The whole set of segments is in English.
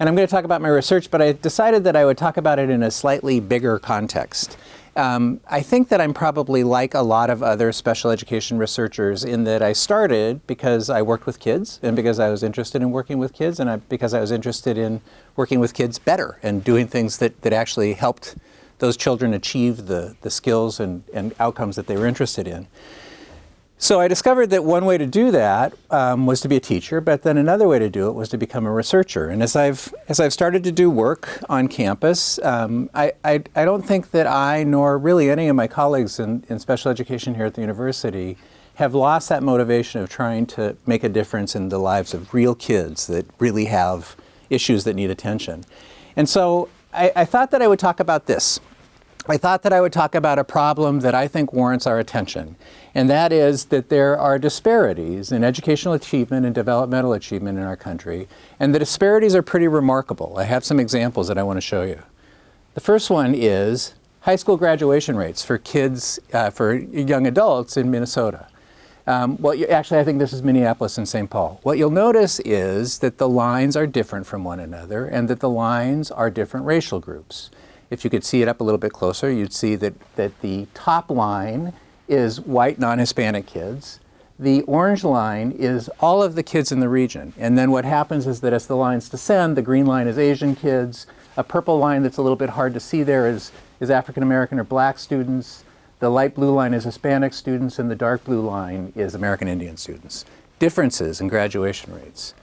And I'm going to talk about my research, but I decided that I would talk about it in a slightly bigger context. I think that I'm probably like a lot of other special education researchers in that I started because I worked with kids and because I was interested in working with kids and because I was interested in working with kids better and doing things that actually helped those children achieve the skills and outcomes that they were interested in. So I discovered that one way to do that was to be a teacher, but then another way to do it was to become a researcher. And as I've started to do work on campus, I don't think that I, nor really any of my colleagues in special education here at the university, have lost that motivation of trying to make a difference in the lives of real kids that really have issues that need attention. And so I thought that I would talk about this. I thought that I would talk about a problem that I think warrants our attention, and that is that there are disparities in educational achievement and developmental achievement in our country, and the disparities are pretty remarkable. I have some examples that I want to show you. The first one is high school graduation rates for kids, for young adults in Minnesota. Actually, I think this is Minneapolis and St. Paul. What you'll notice is that the lines are different from one another and that the lines are different racial groups. If you could see it up a little bit closer, you'd see that the top line is white non-Hispanic kids. The orange line is all of the kids in the region. And then what happens is that as the lines descend, the green line is Asian kids. A purple line that's a little bit hard to see there is African American or black students. The light blue line is Hispanic students, and the dark blue line is American Indian students. Differences in graduation rates.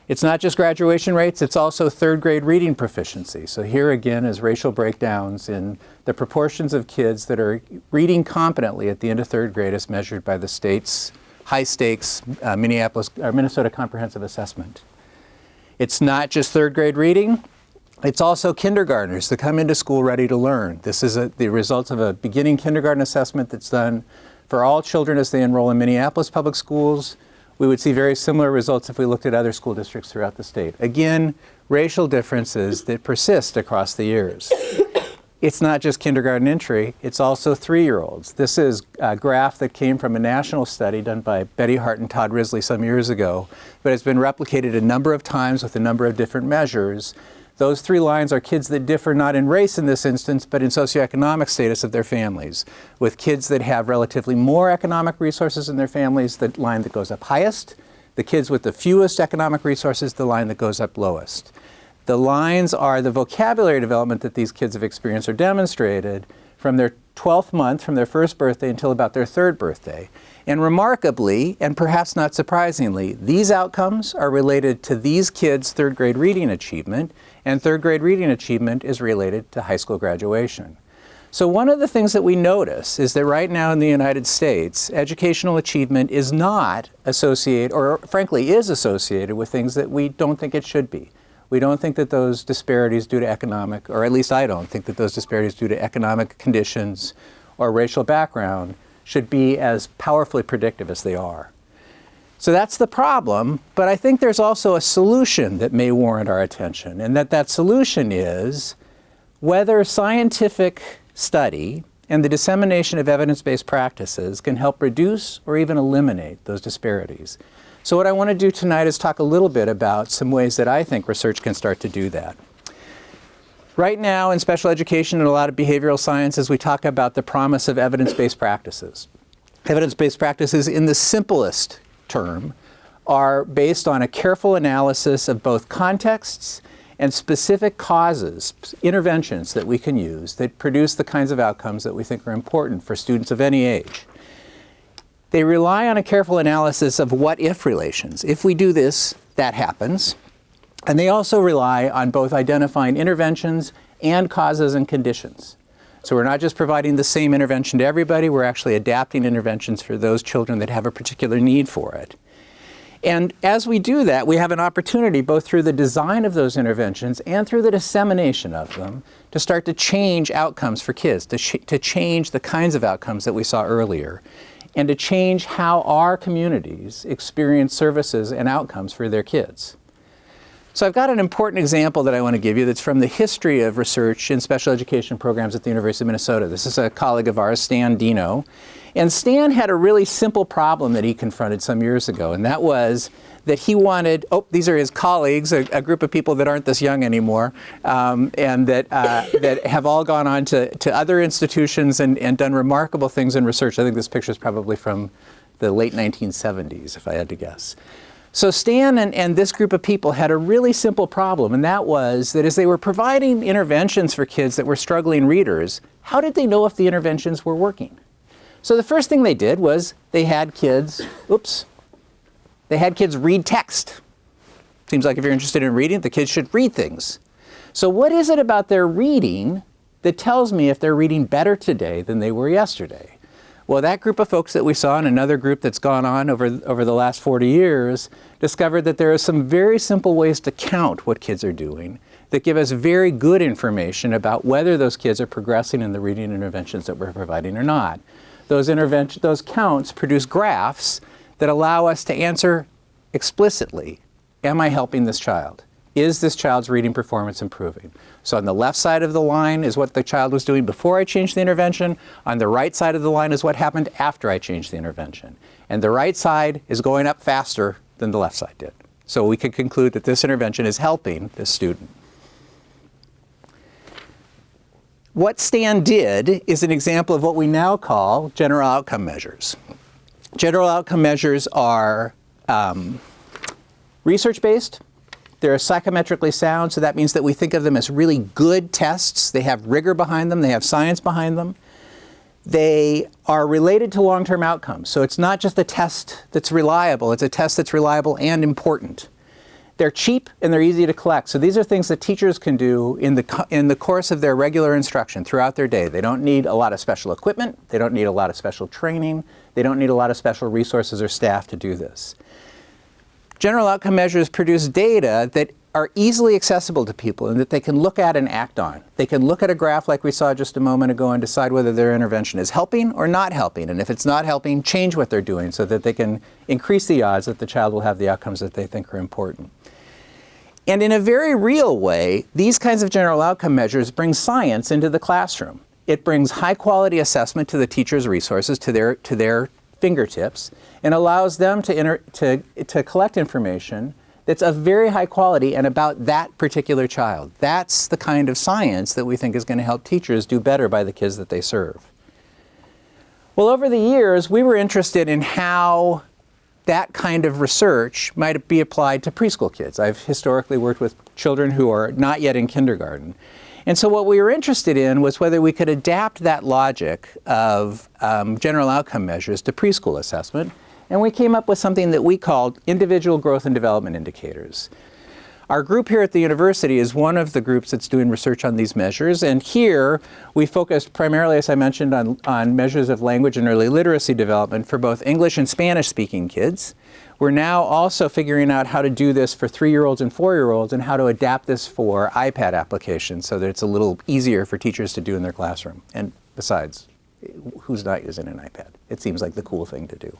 It's not just graduation rates, it's also third grade reading proficiency. So here again is racial breakdowns in the proportions of kids that are reading competently at the end of third grade as measured by the state's high stakes Minnesota Comprehensive Assessment. It's not just third grade reading, it's also kindergartners that come into school ready to learn. This is the result of a beginning kindergarten assessment that's done for all children as they enroll in Minneapolis public schools. We would see very similar results if we looked at other school districts throughout the state. Again, racial differences that persist across the years. It's not just kindergarten entry, it's also 3-year-olds. This is a graph that came from a national study done by Betty Hart and Todd Risley some years ago, but it's been replicated a number of times with a number of different measures. Those 3 lines are kids that differ not in race in this instance, but in socioeconomic status of their families. With kids that have relatively more economic resources in their families, the line that goes up highest. The kids with the fewest economic resources, the line that goes up lowest. The lines are the vocabulary development that these kids have experienced or demonstrated from their 12th month, from their first birthday until about their 3rd birthday. And remarkably, and perhaps not surprisingly, these outcomes are related to these kids' 3rd grade reading achievement, and 3rd grade reading achievement is related to high school graduation. So one of the things that we notice is that right now in the United States, educational achievement is not associated, or frankly is associated with things that we don't think it should be. We don't think that those disparities due to economic, or at least I don't think that those disparities due to economic conditions or racial background should be as powerfully predictive as they are. So that's the problem, but I think there's also a solution that may warrant our attention, and that solution is whether scientific study and the dissemination of evidence-based practices can help reduce or even eliminate those disparities. So what I want to do tonight is talk a little bit about some ways that I think research can start to do that. Right now in special education and a lot of behavioral sciences, we talk about the promise of evidence-based practices. Evidence-based practices, in the simplest term, are based on a careful analysis of both contexts and specific causes, interventions that we can use that produce the kinds of outcomes that we think are important for students of any age. They rely on a careful analysis of what-if relations. If we do this, that happens. And they also rely on both identifying interventions and causes and conditions. So we're not just providing the same intervention to everybody, we're actually adapting interventions for those children that have a particular need for it. And as we do that, we have an opportunity, both through the design of those interventions and through the dissemination of them, to start to change outcomes for kids, to change the kinds of outcomes that we saw earlier, and to change how our communities experience services and outcomes for their kids. So I've got an important example that I want to give you that's from the history of research in special education programs at the University of Minnesota. This is a colleague of ours, Stan Dino. And Stan had a really simple problem that he confronted some years ago, and that was that he wanted, these are his colleagues, a group of people that aren't this young anymore, and that have all gone on to other institutions and done remarkable things in research. I think this picture is probably from the late 1970s, if I had to guess. So Stan and this group of people had a really simple problem, and that was that as they were providing interventions for kids that were struggling readers, how did they know if the interventions were working? So the first thing they did was they had kids read text. Seems like if you're interested in reading, the kids should read things. So what is it about their reading that tells me if they're reading better today than they were yesterday? Well, that group of folks that we saw and another group that's gone on over the last 40 years discovered that there are some very simple ways to count what kids are doing that give us very good information about whether those kids are progressing in the reading interventions that we're providing or not. Those counts produce graphs that allow us to answer explicitly, am I helping this child? Is this child's reading performance improving? So on the left side of the line is what the child was doing before I changed the intervention. On the right side of the line is what happened after I changed the intervention. And the right side is going up faster than the left side did. So we could conclude that this intervention is helping this student. What Stan did is an example of what we now call general outcome measures. General outcome measures are research-based. They're psychometrically sound, so that means that we think of them as really good tests. They have rigor behind them. They have science behind them. They are related to long-term outcomes. So it's not just a test that's reliable. It's a test that's reliable and important. They're cheap and they're easy to collect. So these are things that teachers can do in the course of their regular instruction throughout their day. They don't need a lot of special equipment. They don't need a lot of special training. They don't need a lot of special resources or staff to do this. General outcome measures produce data that are easily accessible to people and that they can look at and act on. They can look at a graph like we saw just a moment ago and decide whether their intervention is helping or not helping. And if it's not helping, change what they're doing so that they can increase the odds that the child will have the outcomes that they think are important. And in a very real way, these kinds of general outcome measures bring science into the classroom. It brings high quality assessment to the teacher's resources, to their fingertips, and allows them to collect information that's of very high quality and about that particular child. That's the kind of science that we think is going to help teachers do better by the kids that they serve. Well, over the years, we were interested in how that kind of research might be applied to preschool kids. I've historically worked with children who are not yet in kindergarten. And so what we were interested in was whether we could adapt that logic of general outcome measures to preschool assessment. And we came up with something that we called individual growth and development indicators. Our group here at the university is one of the groups that's doing research on these measures. And here we focused primarily, as I mentioned, on measures of language and early literacy development for both English and Spanish-speaking kids. We're now also figuring out how to do this for 3-year-olds and 4-year-olds and how to adapt this for iPad applications so that it's a little easier for teachers to do in their classroom. And besides, who's not using an iPad? It seems like the cool thing to do.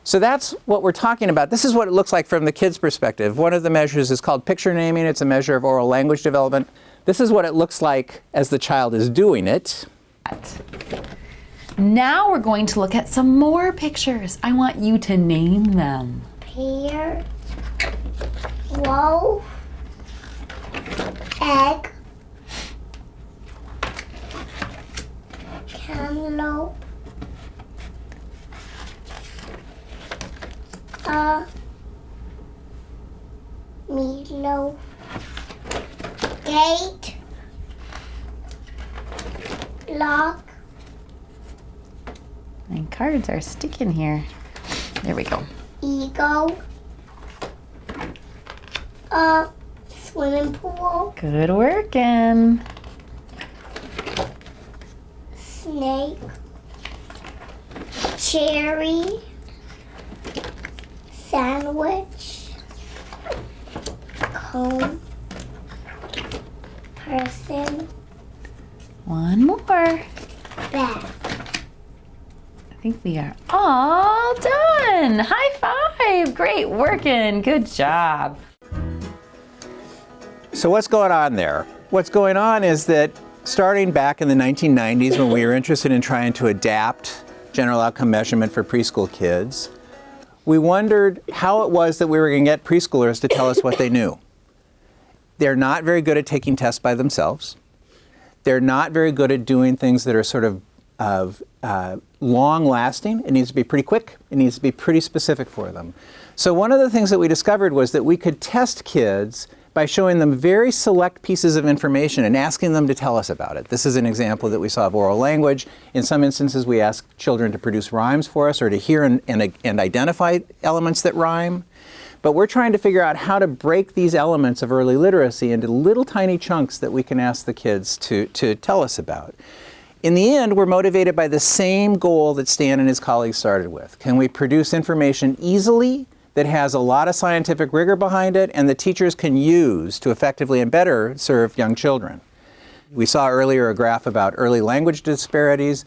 So that's what we're talking about. This is what it looks like from the kid's perspective. One of the measures is called picture naming. It's a measure of oral language development. This is what it looks like as the child is doing it. Now we're going to look at some more pictures. I want you to name them. Pear, wolf, egg, cantaloupe, meatloaf, gate, lock. My cards are sticking here. There we go. Eagle, swimming pool, Good working. snake, cherry, sandwich, cone, person, One more. bag. I think we are all done. High five. Great working. Good job. So what's going on there? What's going on is that starting back in the 1990s when we were interested in trying to adapt general outcome measurement for preschool kids, we wondered how it was that we were going to get preschoolers to tell us what they knew. They're not very good at taking tests by themselves. They're not very good at doing things that are sort of long-lasting. It needs to be pretty quick. It needs to be pretty specific for them. So one of the things that we discovered was that we could test kids by showing them very select pieces of information and asking them to tell us about it. This is an example that we saw of oral language. In some instances, we ask children to produce rhymes for us or to hear and identify elements that rhyme. But we're trying to figure out how to break these elements of early literacy into little tiny chunks that we can ask the kids to tell us about. In the end, we're motivated by the same goal that Stan and his colleagues started with. Can we produce information easily that has a lot of scientific rigor behind it and that teachers can use to effectively and better serve young children? We saw earlier a graph about early language disparities.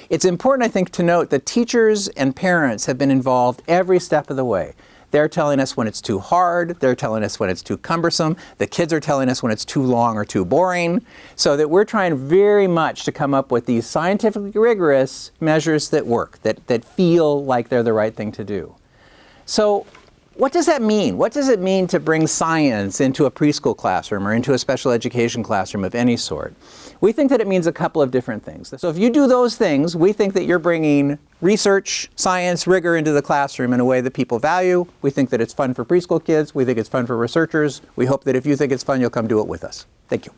It's important, I think, to note that teachers and parents have been involved every step of the way. They're telling us when it's too hard, they're telling us when it's too cumbersome, the kids are telling us when it's too long or too boring, so that we're trying very much to come up with these scientifically rigorous measures that work, that feel like they're the right thing to do. So what does that mean? What does it mean to bring science into a preschool classroom or into a special education classroom of any sort? We think that it means a couple of different things. So if you do those things, we think that you're bringing research, science, rigor into the classroom in a way that people value. We think that it's fun for preschool kids. We think it's fun for researchers. We hope that if you think it's fun, you'll come do it with us. Thank you.